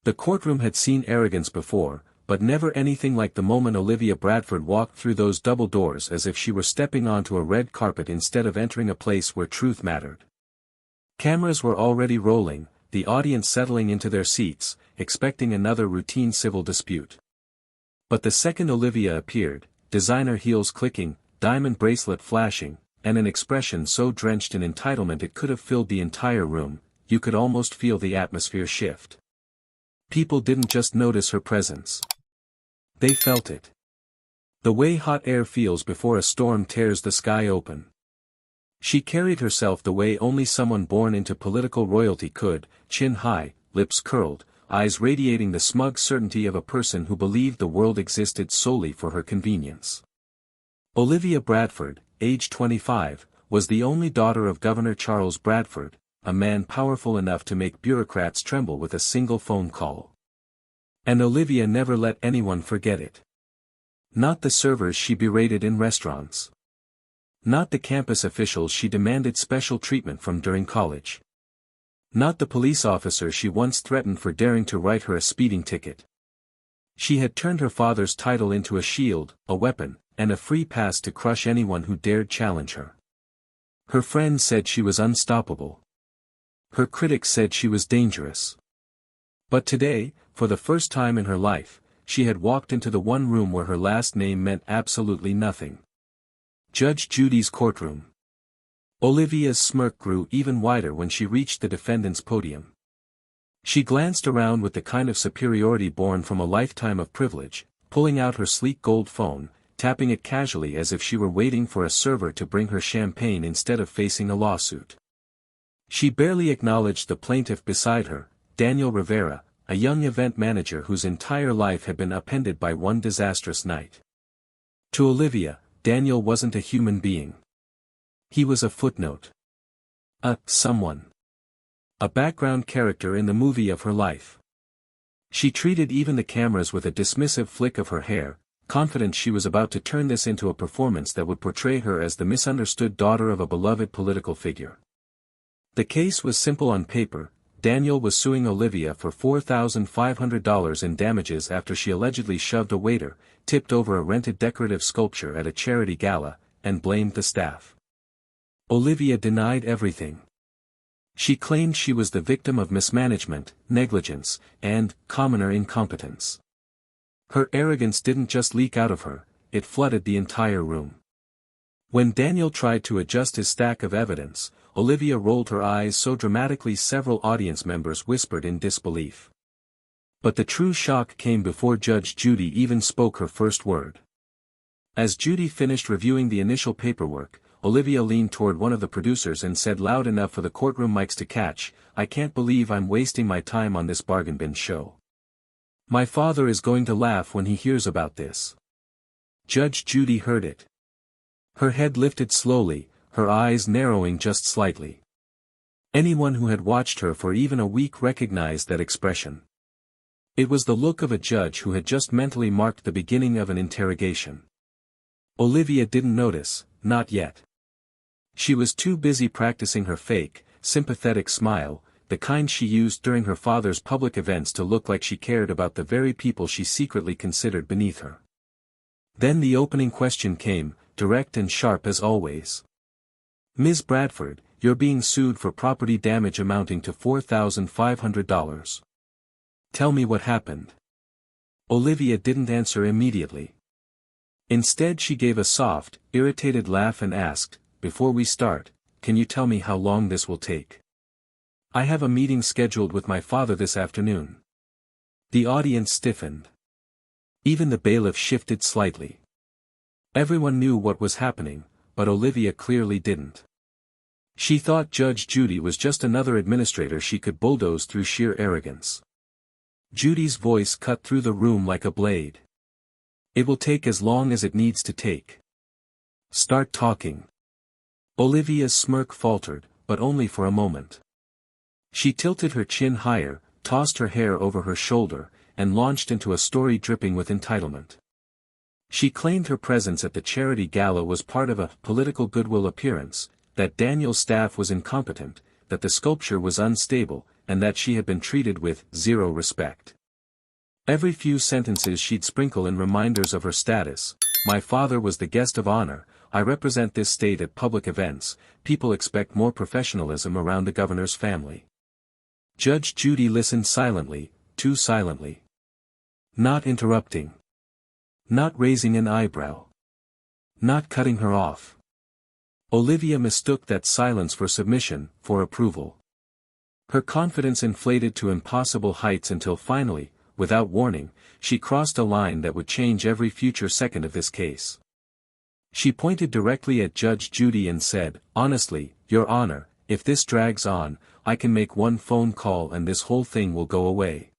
The courtroom had seen arrogance before, but never anything like the moment Olivia Bradford walked through those double doors as if she were stepping onto a red carpet instead of entering a place where truth mattered. Cameras were already rolling, the audience settling into their seats, expecting another routine civil dispute. But the second Olivia appeared, designer heels clicking, diamond bracelet flashing, and an expression so drenched in entitlement it could have filled the entire room, you could almost feel the atmosphere shift. People didn't just notice her presence. They felt it. The way hot air feels before a storm tears the sky open. She carried herself the way only someone born into political royalty could, chin high, lips curled, eyes radiating the smug certainty of a person who believed the world existed solely for her convenience. Olivia Bradford, age 25, was the only daughter of Governor Charles Bradford, a man powerful enough to make bureaucrats tremble with a single phone call. And Olivia never let anyone forget it. Not the servers she berated in restaurants. Not the campus officials she demanded special treatment from during college. Not the police officer she once threatened for daring to write her a speeding ticket. She had turned her father's title into a shield, a weapon, and a free pass to crush anyone who dared challenge her. Her friends said she was unstoppable. Her critics said she was dangerous. But today, for the first time in her life, she had walked into the one room where her last name meant absolutely nothing. Judge Judy's courtroom. Olivia's smirk grew even wider when she reached the defendant's podium. She glanced around with the kind of superiority born from a lifetime of privilege, pulling out her sleek gold phone, tapping it casually as if she were waiting for a server to bring her champagne instead of facing a lawsuit. She barely acknowledged the plaintiff beside her, Daniel Rivera, a young event manager whose entire life had been upended by one disastrous night. To Olivia, Daniel wasn't a human being. He was a footnote. Someone. A background character in the movie of her life. She treated even the cameras with a dismissive flick of her hair, confident she was about to turn this into a performance that would portray her as the misunderstood daughter of a beloved political figure. The case was simple on paper. Daniel was suing Olivia for $4,500 in damages after she allegedly shoved a waiter, tipped over a rented decorative sculpture at a charity gala, and blamed the staff. Olivia denied everything. She claimed she was the victim of mismanagement, negligence, and, commoner incompetence. Her arrogance didn't just leak out of her, it flooded the entire room. When Daniel tried to adjust his stack of evidence, Olivia rolled her eyes so dramatically several audience members whispered in disbelief. But the true shock came before Judge Judy even spoke her first word. As Judy finished reviewing the initial paperwork, Olivia leaned toward one of the producers and said loud enough for the courtroom mics to catch, "I can't believe I'm wasting my time on this bargain bin show. My father is going to laugh when he hears about this." Judge Judy heard it. Her head lifted slowly, her eyes narrowing just slightly. Anyone who had watched her for even a week recognized that expression. It was the look of a judge who had just mentally marked the beginning of an interrogation. Olivia didn't notice, not yet. She was too busy practicing her fake, sympathetic smile, the kind she used during her father's public events to look like she cared about the very people she secretly considered beneath her. Then the opening question came, direct and sharp as always. "Ms. Bradford, you're being sued for property damage amounting to $4,500. Tell me what happened." Olivia didn't answer immediately. Instead she gave a soft, irritated laugh and asked, "Before we start, can you tell me how long this will take? I have a meeting scheduled with my father this afternoon." The audience stiffened. Even the bailiff shifted slightly. Everyone knew what was happening, but Olivia clearly didn't. She thought Judge Judy was just another administrator she could bulldoze through sheer arrogance. Judy's voice cut through the room like a blade. "It will take as long as it needs to take. Start talking." Olivia's smirk faltered, but only for a moment. She tilted her chin higher, tossed her hair over her shoulder, and launched into a story dripping with entitlement. She claimed her presence at the charity gala was part of a political goodwill appearance, that Daniel's staff was incompetent, that the sculpture was unstable, and that she had been treated with zero respect. Every few sentences she'd sprinkle in reminders of her status. My father was the guest of honor, I represent this state at public events, people expect more professionalism around the governor's family. Judge Judy listened silently, too silently. Not interrupting. Not raising an eyebrow. Not cutting her off. Olivia mistook that silence for submission, for approval. Her confidence inflated to impossible heights until finally, without warning, she crossed a line that would change every future second of this case. She pointed directly at Judge Judy and said, "Honestly, Your Honor, if this drags on, I can make one phone call and this whole thing will go away.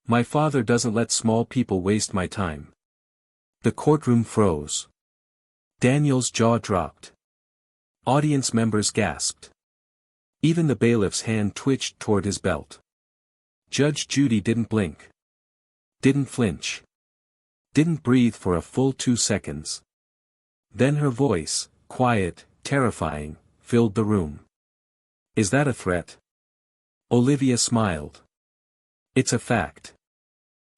My father doesn't let small people waste my time." The courtroom froze. Daniel's jaw dropped. Audience members gasped. Even the bailiff's hand twitched toward his belt. Judge Judy didn't blink. Didn't flinch. Didn't breathe for a full 2 seconds. Then her voice, quiet, terrifying, filled the room. "Is that a threat?" Olivia smiled. "It's a fact."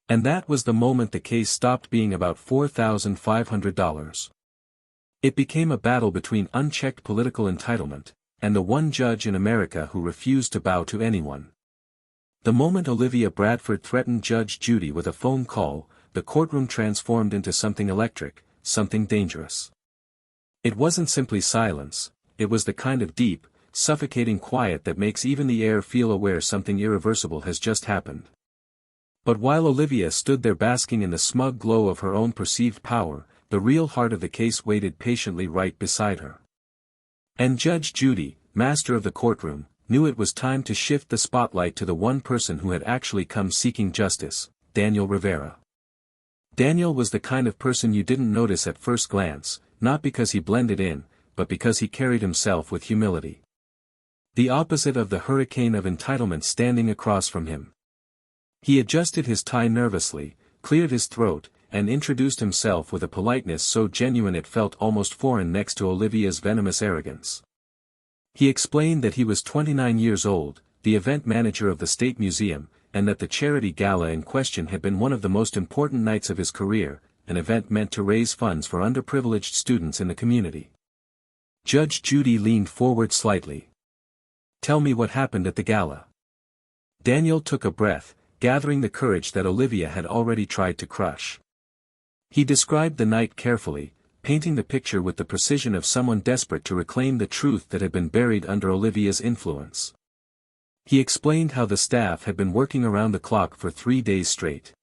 And that was the moment the case stopped being about $4,500. It became a battle between unchecked political entitlement, and the one judge in America who refused to bow to anyone. The moment Olivia Bradford threatened Judge Judy with a phone call, the courtroom transformed into something electric, something dangerous. It wasn't simply silence, it was the kind of deep, suffocating quiet that makes even the air feel aware something irreversible has just happened. But while Olivia stood there basking in the smug glow of her own perceived power, the real heart of the case waited patiently right beside her. And Judge Judy, master of the courtroom, knew it was time to shift the spotlight to the one person who had actually come seeking justice, Daniel Rivera. Daniel was the kind of person you didn't notice at first glance, not because he blended in, but because he carried himself with humility. The opposite of the hurricane of entitlement standing across from him. He adjusted his tie nervously, cleared his throat, and introduced himself with a politeness so genuine it felt almost foreign next to Olivia's venomous arrogance. He explained that he was 29 years old, the event manager of the State Museum, and that the charity gala in question had been one of the most important nights of his career, an event meant to raise funds for underprivileged students in the community. Judge Judy leaned forward slightly. "Tell me what happened at the gala." Daniel took a breath, gathering the courage that Olivia had already tried to crush. He described the night carefully, painting the picture with the precision of someone desperate to reclaim the truth that had been buried under Olivia's influence. He explained how the staff had been working around the clock for 3 days straight.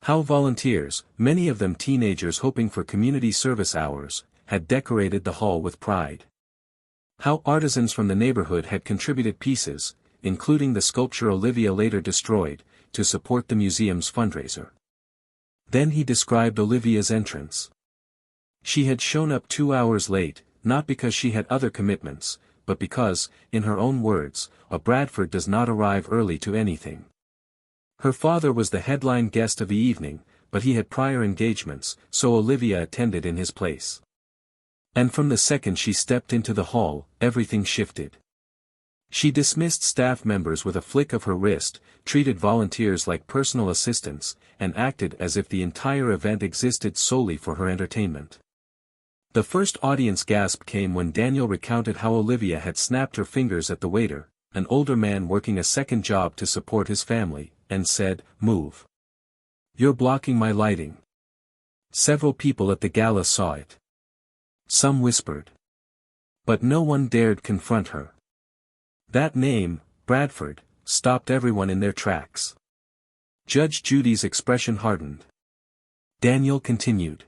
How volunteers, many of them teenagers hoping for community service hours, had decorated the hall with pride. How artisans from the neighborhood had contributed pieces, including the sculpture Olivia later destroyed, to support the museum's fundraiser. Then he described Olivia's entrance. She had shown up 2 hours late, not because she had other commitments, but because, in her own words, a Bradford does not arrive early to anything. Her father was the headline guest of the evening, but he had prior engagements, so Olivia attended in his place. And from the second she stepped into the hall, everything shifted. She dismissed staff members with a flick of her wrist, treated volunteers like personal assistants, and acted as if the entire event existed solely for her entertainment. The first audience gasp came when Daniel recounted how Olivia had snapped her fingers at the waiter, an older man working a second job to support his family, and said, "Move. You're blocking my lighting." Several people at the gala saw it. Some whispered. But no one dared confront her. That name, Bradford, stopped everyone in their tracks. Judge Judy's expression hardened. Daniel continued.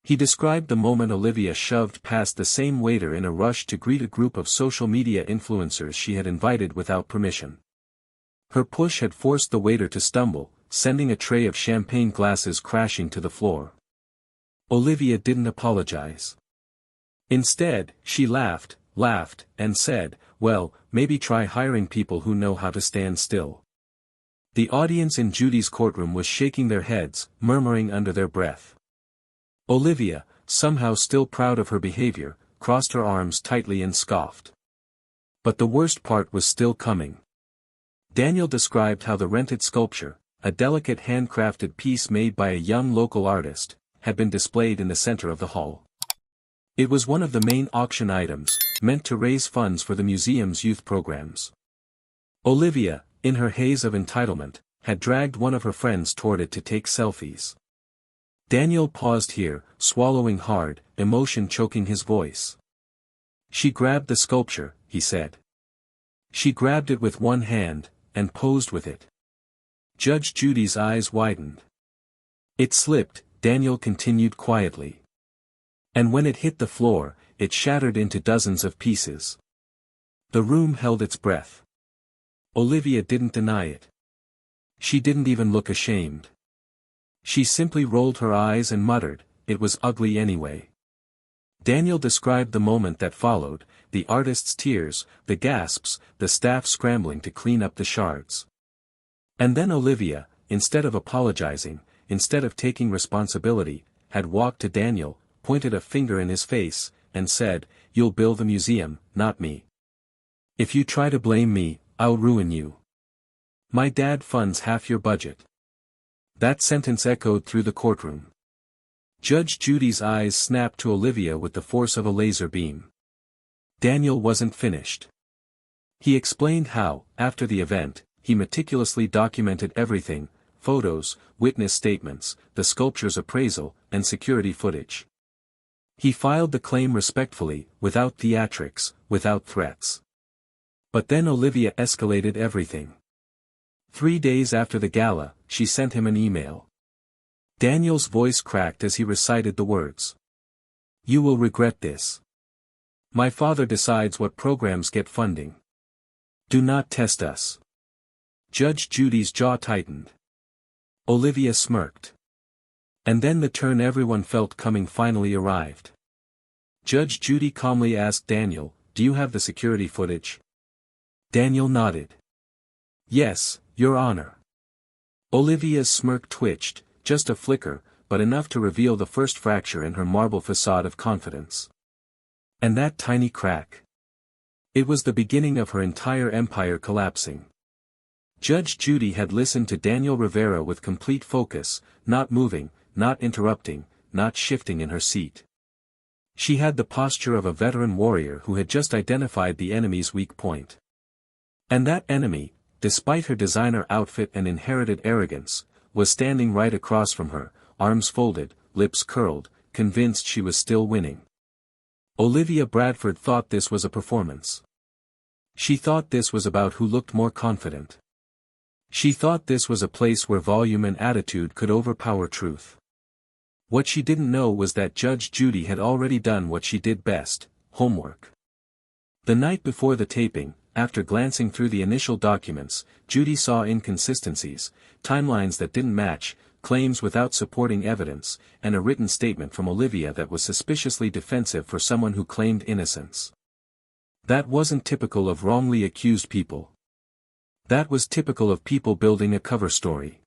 He described the moment Olivia shoved past the same waiter in a rush to greet a group of social media influencers she had invited without permission. Her push had forced the waiter to stumble, sending a tray of champagne glasses crashing to the floor. Olivia didn't apologize. Instead, she laughed, and said, "Well, maybe try hiring people who know how to stand still." The audience in Judy's courtroom was shaking their heads, murmuring under their breath. Olivia, somehow still proud of her behavior, crossed her arms tightly and scoffed. But the worst part was still coming. Daniel described how the rented sculpture, a delicate handcrafted piece made by a young local artist, had been displayed in the center of the hall. It was one of the main auction items, meant to raise funds for the museum's youth programs. Olivia, in her haze of entitlement, had dragged one of her friends toward it to take selfies. Daniel paused here, swallowing hard, emotion choking his voice. She grabbed the sculpture, he said. She grabbed it with one hand, and posed with it. Judge Judy's eyes widened. It slipped, Daniel continued quietly. And when it hit the floor, it shattered into dozens of pieces. The room held its breath. Olivia didn't deny it. She didn't even look ashamed. She simply rolled her eyes and muttered, "It was ugly anyway." Daniel described the moment that followed, the artist's tears, the gasps, the staff scrambling to clean up the shards. And then Olivia, instead of apologizing, instead of taking responsibility, had walked to Daniel, pointed a finger in his face, and said, "You'll build the museum, not me. If you try to blame me, I'll ruin you. My dad funds half your budget." That sentence echoed through the courtroom. Judge Judy's eyes snapped to Olivia with the force of a laser beam. Daniel wasn't finished. He explained how, after the event, he meticulously documented everything: photos, witness statements, the sculpture's appraisal, and security footage. He filed the claim respectfully, without theatrics, without threats. But then Olivia escalated everything. 3 days after the gala, she sent him an email. Daniel's voice cracked as he recited the words. "You will regret this. My father decides what programs get funding. Do not test us." Judge Judy's jaw tightened. Olivia smirked. And then the turn everyone felt coming finally arrived. Judge Judy calmly asked Daniel, "Do you have the security footage?" Daniel nodded. "Yes, Your Honor." Olivia's smirk twitched, just a flicker, but enough to reveal the first fracture in her marble facade of confidence. And that tiny crack. It was the beginning of her entire empire collapsing. Judge Judy had listened to Daniel Rivera with complete focus, not moving, not interrupting, not shifting in her seat. She had the posture of a veteran warrior who had just identified the enemy's weak point. And that enemy, despite her designer outfit and inherited arrogance, was standing right across from her, arms folded, lips curled, convinced she was still winning. Olivia Bradford thought this was a performance. She thought this was about who looked more confident. She thought this was a place where volume and attitude could overpower truth. What she didn't know was that Judge Judy had already done what she did best: homework. The night before the taping, after glancing through the initial documents, Judy saw inconsistencies, timelines that didn't match, claims without supporting evidence, and a written statement from Olivia that was suspiciously defensive for someone who claimed innocence. That wasn't typical of wrongly accused people. That was typical of people building a cover story.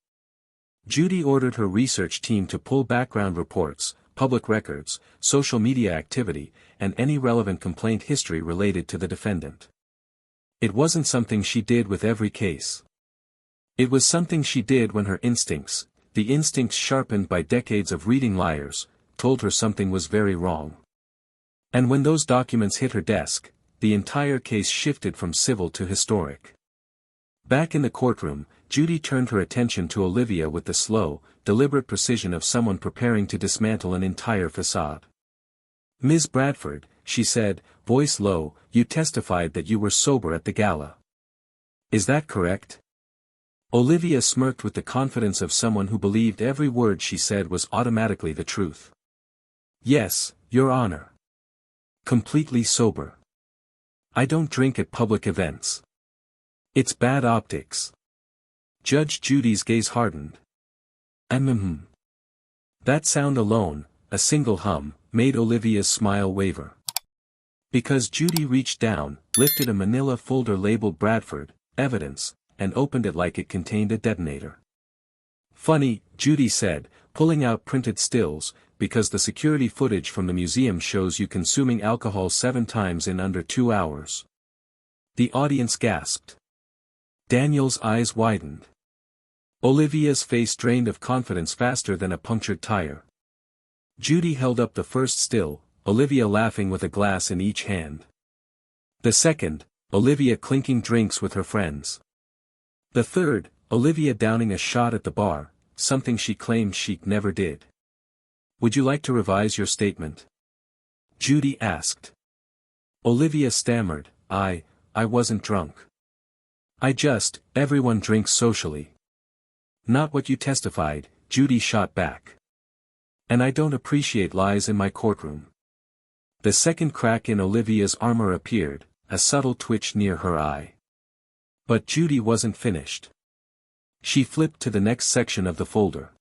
Judy ordered her research team to pull background reports, public records, social media activity, and any relevant complaint history related to the defendant. It wasn't something she did with every case. It was something she did when her instincts, the instincts sharpened by decades of reading liars, told her something was very wrong. And when those documents hit her desk, the entire case shifted from civil to historic. Back in the courtroom, Judy turned her attention to Olivia with the slow, deliberate precision of someone preparing to dismantle an entire facade. "Ms. Bradford," she said, voice low, "you testified that you were sober at the gala. Is that correct?" Olivia smirked with the confidence of someone who believed every word she said was automatically the truth. "Yes, Your Honor. Completely sober. I don't drink at public events. It's bad optics." Judge Judy's gaze hardened. That sound alone, a single hum, made Olivia's smile waver. Because Judy reached down, lifted a manila folder labeled Bradford, evidence, and opened it like it contained a detonator. "Funny," Judy said, pulling out printed stills, "because the security footage from the museum shows you consuming alcohol 7 times in under 2 hours. The audience gasped. Daniel's eyes widened. Olivia's face drained of confidence faster than a punctured tire. Judy held up the first still, Olivia laughing with a glass in each hand. The second, Olivia clinking drinks with her friends. The third, Olivia downing a shot at the bar, something she claimed she never did. Would you like to revise your statement? Judy asked. Olivia stammered, I wasn't drunk. Everyone drinks socially. Not what you testified, Judy shot back. And I don't appreciate lies in my courtroom. The second crack in Olivia's armor appeared, a subtle twitch near her eye. But Judy wasn't finished. She flipped to the next section of the folder.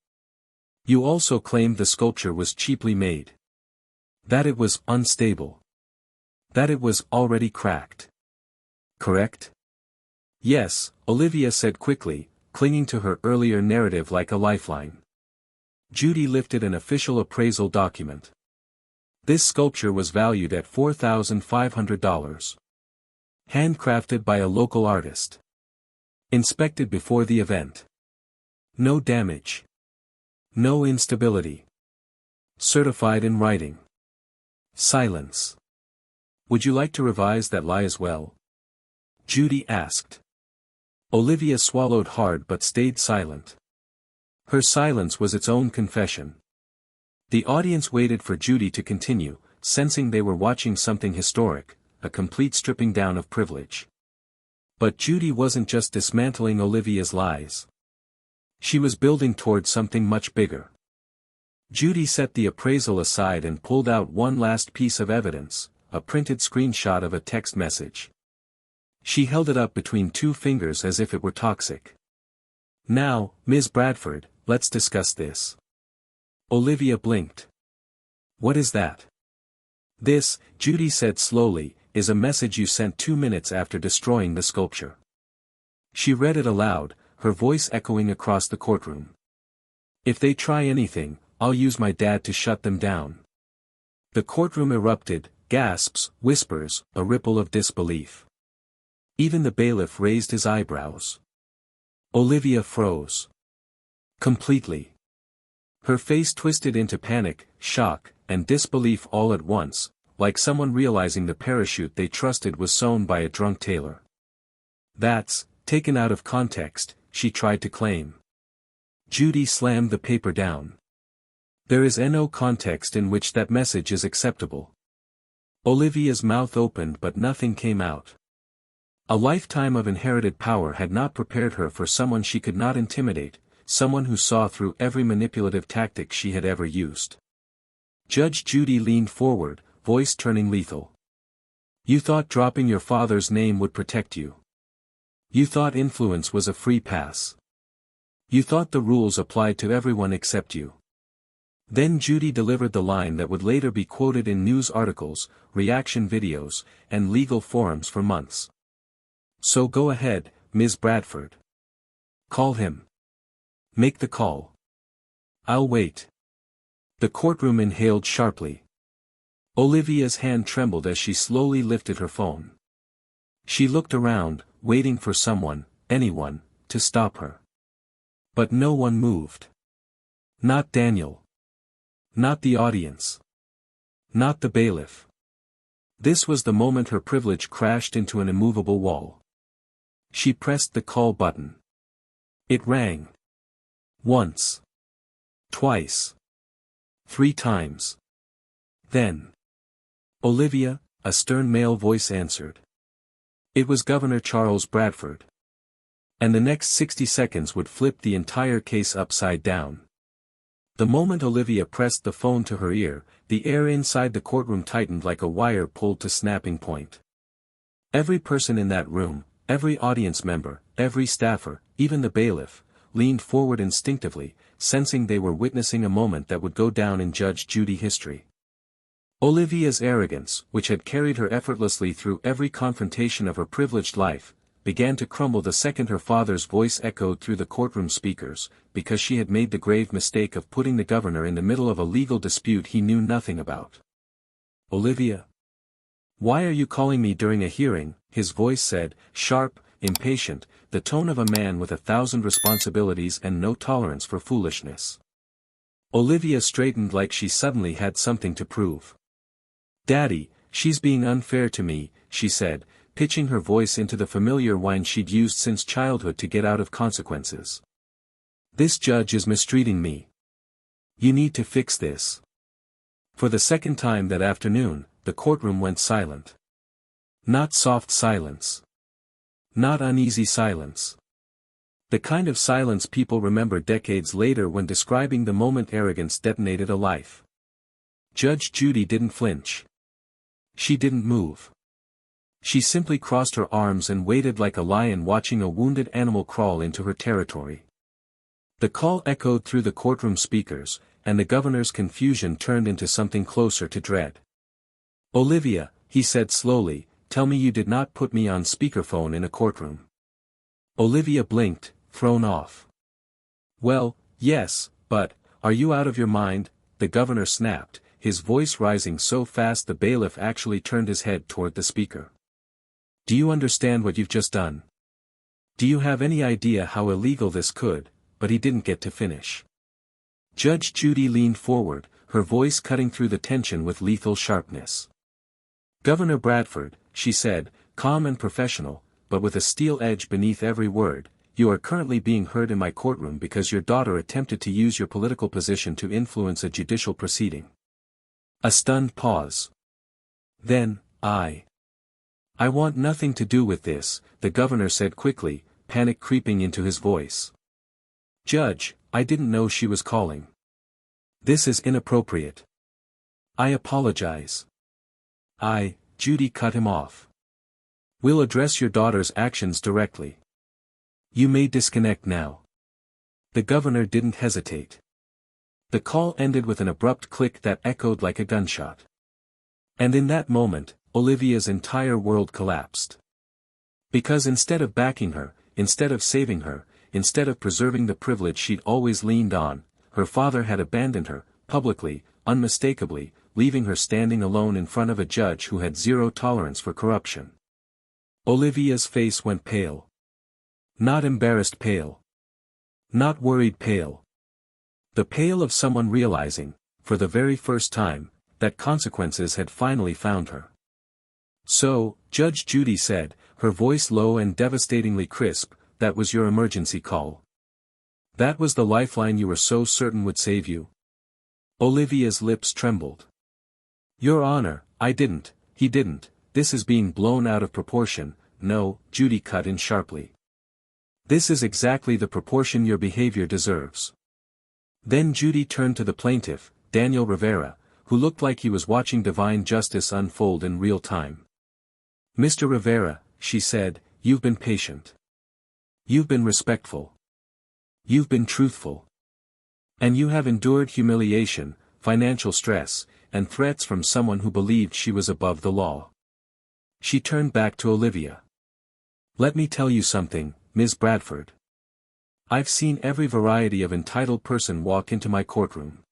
You also claimed the sculpture was cheaply made. That it was unstable. That it was already cracked. Correct? Yes, Olivia said quickly, clinging to her earlier narrative like a lifeline. Judy lifted an official appraisal document. This sculpture was valued at $4,500. Handcrafted by a local artist. Inspected before the event. No damage. No instability. Certified in writing. Silence. Would you like to revise that lie as well? Judy asked. Olivia swallowed hard but stayed silent. Her silence was its own confession. The audience waited for Judy to continue, sensing they were watching something historic, a complete stripping down of privilege. But Judy wasn't just dismantling Olivia's lies. She was building toward something much bigger. Judy set the appraisal aside and pulled out one last piece of evidence, a printed screenshot of a text message. She held it up between two fingers as if it were toxic. Now, Ms. Bradford, let's discuss this. Olivia blinked. What is that? This, Judy said slowly, is a message you sent 2 minutes after destroying the sculpture. She read it aloud, her voice echoing across the courtroom. If they try anything, I'll use my dad to shut them down. The courtroom erupted, gasps, whispers, a ripple of disbelief. Even the bailiff raised his eyebrows. Olivia froze. Completely. Her face twisted into panic, shock, and disbelief all at once, like someone realizing the parachute they trusted was sewn by a drunk tailor. That's, taken out of context, she tried to claim. Judy slammed the paper down. There is no context in which that message is acceptable. Olivia's mouth opened but nothing came out. A lifetime of inherited power had not prepared her for someone she could not intimidate, someone who saw through every manipulative tactic she had ever used. Judge Judy leaned forward, voice turning lethal. You thought dropping your father's name would protect you. You thought influence was a free pass. You thought the rules applied to everyone except you. Then Judy delivered the line that would later be quoted in news articles, reaction videos, and legal forums for months. So go ahead, Ms. Bradford. Call him. Make the call. I'll wait. The courtroom inhaled sharply. Olivia's hand trembled as she slowly lifted her phone. She looked around, waiting for someone, anyone, to stop her. But no one moved. Not Daniel. Not the audience. Not the bailiff. This was the moment her privilege crashed into an immovable wall. She pressed the call button. It rang. Once. Twice. 3 times. Then. Olivia, a stern male voice answered. It was Governor Charles Bradford. And the next 60 seconds would flip the entire case upside down. The moment Olivia pressed the phone to her ear, the air inside the courtroom tightened like a wire pulled to snapping point. Every person in that room, every audience member, every staffer, even the bailiff, leaned forward instinctively, sensing they were witnessing a moment that would go down in Judge Judy history. Olivia's arrogance, which had carried her effortlessly through every confrontation of her privileged life, began to crumble the second her father's voice echoed through the courtroom speakers, because she had made the grave mistake of putting the governor in the middle of a legal dispute he knew nothing about. Olivia. Why are you calling me during a hearing? His voice said, sharp, impatient, the tone of a man with 1,000 responsibilities and no tolerance for foolishness. Olivia straightened like she suddenly had something to prove. Daddy, she's being unfair to me, she said, pitching her voice into the familiar whine she'd used since childhood to get out of consequences. This judge is mistreating me. You need to fix this. For the second time that afternoon, the courtroom went silent. Not soft silence. Not uneasy silence. The kind of silence people remember decades later when describing the moment arrogance detonated a life. Judge Judy didn't flinch. She didn't move. She simply crossed her arms and waited like a lion watching a wounded animal crawl into her territory. The call echoed through the courtroom speakers, and the governor's confusion turned into something closer to dread. Olivia, he said slowly, tell me you did not put me on speakerphone in a courtroom. Olivia blinked, thrown off. Well, yes, but, are you out of your mind? The governor snapped, his voice rising so fast the bailiff actually turned his head toward the speaker. Do you understand what you've just done? Do you have any idea how illegal this could? But he didn't get to finish. Judge Judy leaned forward, her voice cutting through the tension with lethal sharpness. Governor Bradford, she said, calm and professional, but with a steel edge beneath every word, you are currently being heard in my courtroom because your daughter attempted to use your political position to influence a judicial proceeding. A stunned pause. Then, I want nothing to do with this, the governor said quickly, panic creeping into his voice. Judge, I didn't know she was calling. This is inappropriate. I apologize. Judy cut him off. We'll address your daughter's actions directly. You may disconnect now. The governor didn't hesitate. The call ended with an abrupt click that echoed like a gunshot. And in that moment, Olivia's entire world collapsed. Because instead of backing her, instead of saving her, instead of preserving the privilege she'd always leaned on, her father had abandoned her, publicly, unmistakably, leaving her standing alone in front of a judge who had zero tolerance for corruption. Olivia's face went pale. Not embarrassed pale. Not worried pale. The pale of someone realizing, for the very first time, that consequences had finally found her. So, Judge Judy said, her voice low and devastatingly crisp, that was your emergency call. That was the lifeline you were so certain would save you. Olivia's lips trembled. Your Honor, he didn't, this is being blown out of proportion. No, Judy cut in sharply. This is exactly the proportion your behavior deserves. Then Judy turned to the plaintiff, Daniel Rivera, who looked like he was watching divine justice unfold in real time. Mr. Rivera, she said, you've been patient. You've been respectful. You've been truthful. And you have endured humiliation, financial stress, and threats from someone who believed she was above the law. She turned back to Olivia. Let me tell you something, Ms. Bradford. I've seen every variety of entitled person walk into my courtroom.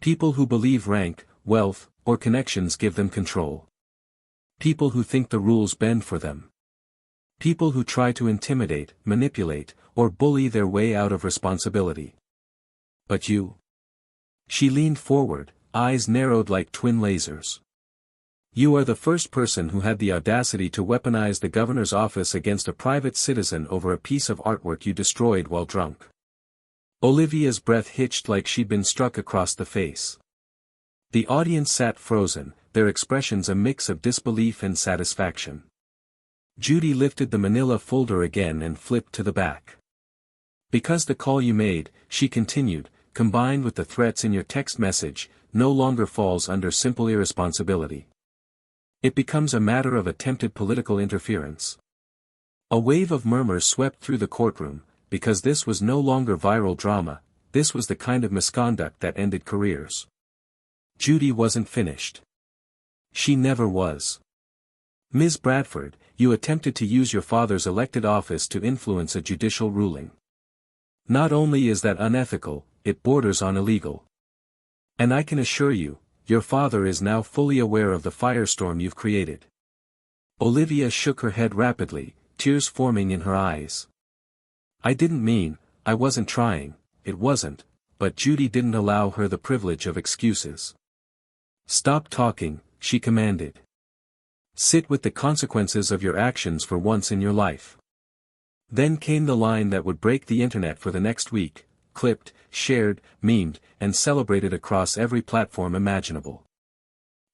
People who believe rank, wealth, or connections give them control. People who think the rules bend for them. People who try to intimidate, manipulate, or bully their way out of responsibility. But you? She leaned forward, eyes narrowed like twin lasers. You are the first person who had the audacity to weaponize the governor's office against a private citizen over a piece of artwork you destroyed while drunk. Olivia's breath hitched like she'd been struck across the face. The audience sat frozen, their expressions a mix of disbelief and satisfaction. Judy lifted the manila folder again and flipped to the back. Because the call you made, she continued, combined with the threats in your text message, no longer falls under simple irresponsibility. It becomes a matter of attempted political interference. A wave of murmurs swept through the courtroom, because this was no longer viral drama, this was the kind of misconduct that ended careers. Judy wasn't finished. She never was. Ms. Bradford, you attempted to use your father's elected office to influence a judicial ruling. Not only is that unethical, it borders on illegal. And I can assure you, your father is now fully aware of the firestorm you've created. Olivia shook her head rapidly, tears forming in her eyes. I didn't mean, I wasn't trying, it wasn't, but Judy didn't allow her the privilege of excuses. Stop talking, she commanded. Sit with the consequences of your actions for once in your life. Then came the line that would break the internet for the next week, clipped, shared, memed, and celebrated across every platform imaginable.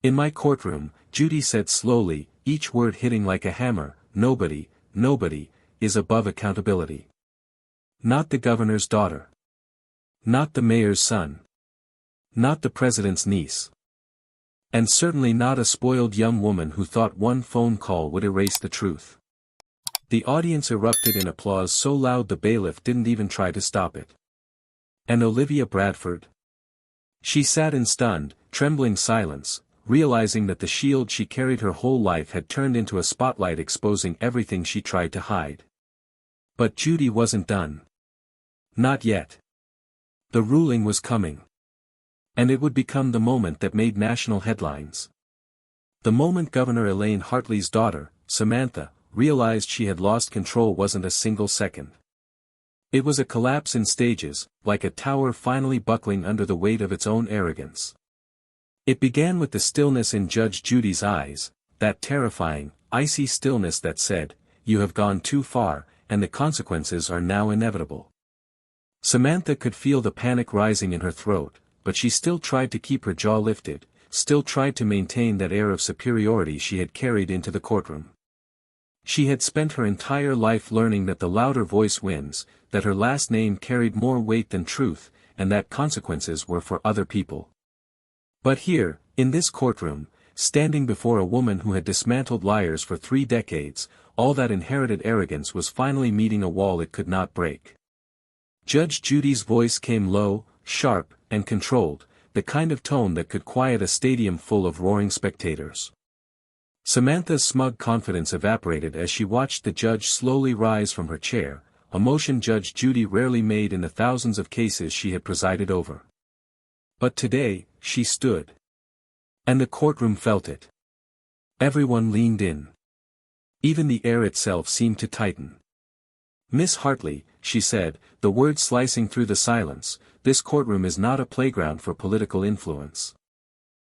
In my courtroom, Judy said slowly, each word hitting like a hammer, nobody is above accountability. Not the governor's daughter. Not the mayor's son. Not the president's niece. And certainly not a spoiled young woman who thought one phone call would erase the truth. The audience erupted in applause so loud the bailiff didn't even try to stop it. And Olivia Bradford? She sat in stunned, trembling silence, realizing that the shield she carried her whole life had turned into a spotlight exposing everything she tried to hide. But Judy wasn't done. Not yet. The ruling was coming. And it would become the moment that made national headlines. The moment Governor Elaine Hartley's daughter, Samantha, realized she had lost control wasn't a single second. It was a collapse in stages, like a tower finally buckling under the weight of its own arrogance. It began with the stillness in Judge Judy's eyes, that terrifying, icy stillness that said, "You have gone too far, and the consequences are now inevitable." Samantha could feel the panic rising in her throat, but she still tried to keep her jaw lifted, still tried to maintain that air of superiority she had carried into the courtroom. She had spent her entire life learning that the louder voice wins, that her last name carried more weight than truth, and that consequences were for other people. But here, in this courtroom, standing before a woman who had dismantled liars for 3 decades, all that inherited arrogance was finally meeting a wall it could not break. Judge Judy's voice came low, sharp, and controlled, the kind of tone that could quiet a stadium full of roaring spectators. Samantha's smug confidence evaporated as she watched the judge slowly rise from her chair, a motion Judge Judy rarely made in the thousands of cases she had presided over. But today, she stood. And the courtroom felt it. Everyone leaned in. Even the air itself seemed to tighten. "Miss Hartley," she said, the words slicing through the silence, "this courtroom is not a playground for political influence.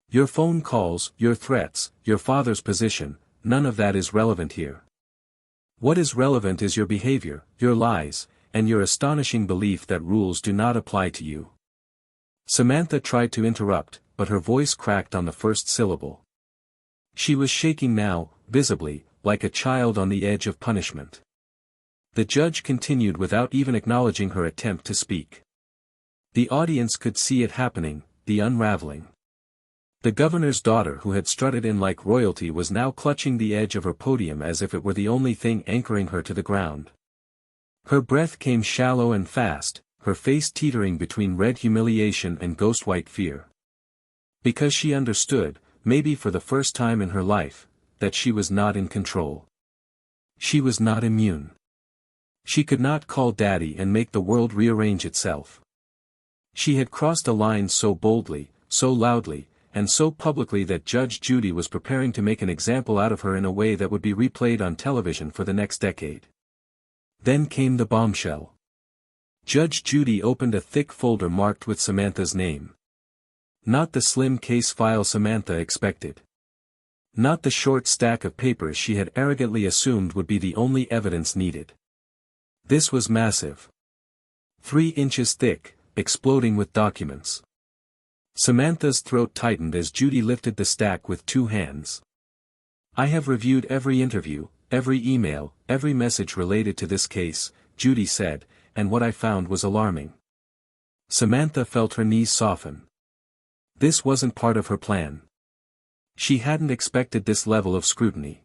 Your phone calls, your threats, your father's position, none of that is relevant here. What is relevant is your behavior, your lies, and your astonishing belief that rules do not apply to you." Samantha tried to interrupt, but her voice cracked on the first syllable. She was shaking now, visibly, like a child on the edge of punishment. The judge continued without even acknowledging her attempt to speak. The audience could see it happening, the unraveling. The governor's daughter who had strutted in like royalty was now clutching the edge of her podium as if it were the only thing anchoring her to the ground. Her breath came shallow and fast, her face teetering between red humiliation and ghost-white fear. Because she understood, maybe for the first time in her life, that she was not in control. She was not immune. She could not call Daddy and make the world rearrange itself. She had crossed a line so boldly, so loudly, and so publicly that Judge Judy was preparing to make an example out of her in a way that would be replayed on television for the next decade. Then came the bombshell. Judge Judy opened a thick folder marked with Samantha's name. Not the slim case file Samantha expected. Not the short stack of papers she had arrogantly assumed would be the only evidence needed. This was massive. 3 inches thick, exploding with documents. Samantha's throat tightened as Judy lifted the stack with 2 hands. "I have reviewed every interview, every email, every message related to this case," Judy said, "and what I found was alarming." Samantha felt her knees soften. This wasn't part of her plan. She hadn't expected this level of scrutiny.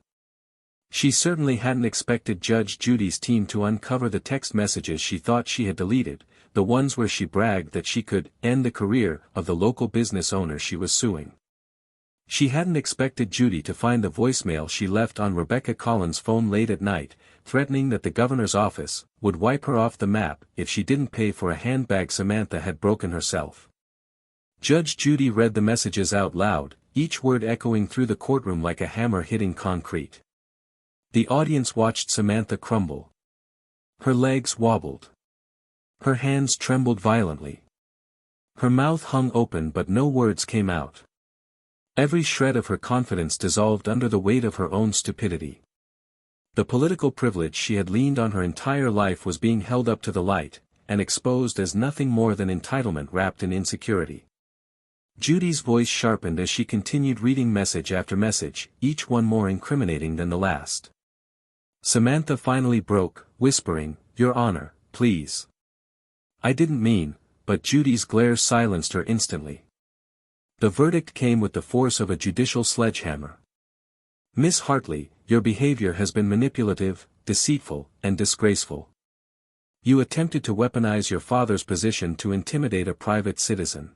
She certainly hadn't expected Judge Judy's team to uncover the text messages she thought she had deleted, the ones where she bragged that she could end the career of the local business owner she was suing. She hadn't expected Judy to find the voicemail she left on Rebecca Collins' phone late at night, threatening that the governor's office would wipe her off the map if she didn't pay for a handbag Samantha had broken herself. Judge Judy read the messages out loud, each word echoing through the courtroom like a hammer hitting concrete. The audience watched Samantha crumble. Her legs wobbled. Her hands trembled violently. Her mouth hung open but no words came out. Every shred of her confidence dissolved under the weight of her own stupidity. The political privilege she had leaned on her entire life was being held up to the light, and exposed as nothing more than entitlement wrapped in insecurity. Judy's voice sharpened as she continued reading message after message, each one more incriminating than the last. Samantha finally broke, whispering, "Your Honor, please." "I didn't mean," but Judy's glare silenced her instantly. The verdict came with the force of a judicial sledgehammer. "Miss Hartley, your behavior has been manipulative, deceitful, and disgraceful. You attempted to weaponize your father's position to intimidate a private citizen.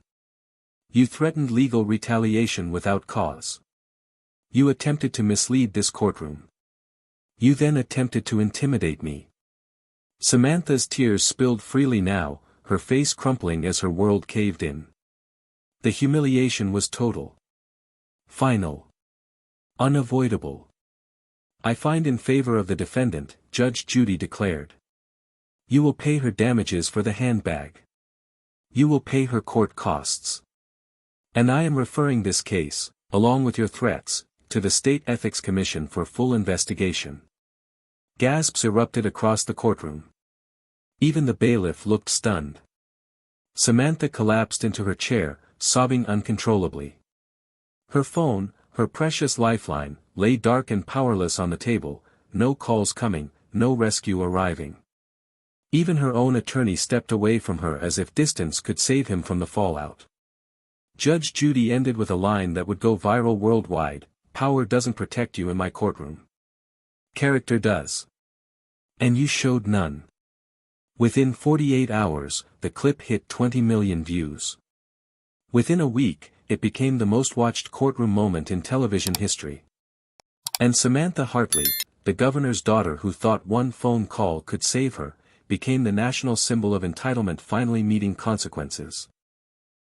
You threatened legal retaliation without cause. You attempted to mislead this courtroom. You then attempted to intimidate me." Samantha's tears spilled freely now, her face crumpling as her world caved in. The humiliation was total. Final. Unavoidable. "I find in favor of the defendant," Judge Judy declared. "You will pay her damages for the handbag. You will pay her court costs. And I am referring this case, along with your threats, to the State Ethics Commission for full investigation." Gasps erupted across the courtroom. Even the bailiff looked stunned. Samantha collapsed into her chair, sobbing uncontrollably. Her phone, her precious lifeline, lay dark and powerless on the table, no calls coming, no rescue arriving. Even her own attorney stepped away from her as if distance could save him from the fallout. Judge Judy ended with a line that would go viral worldwide: "Power doesn't protect you in my courtroom. Character does. And you showed none." Within 48 hours, the clip hit 20 million views. Within a week, it became the most watched courtroom moment in television history. And Samantha Hartley, the governor's daughter who thought one phone call could save her, became the national symbol of entitlement finally meeting consequences.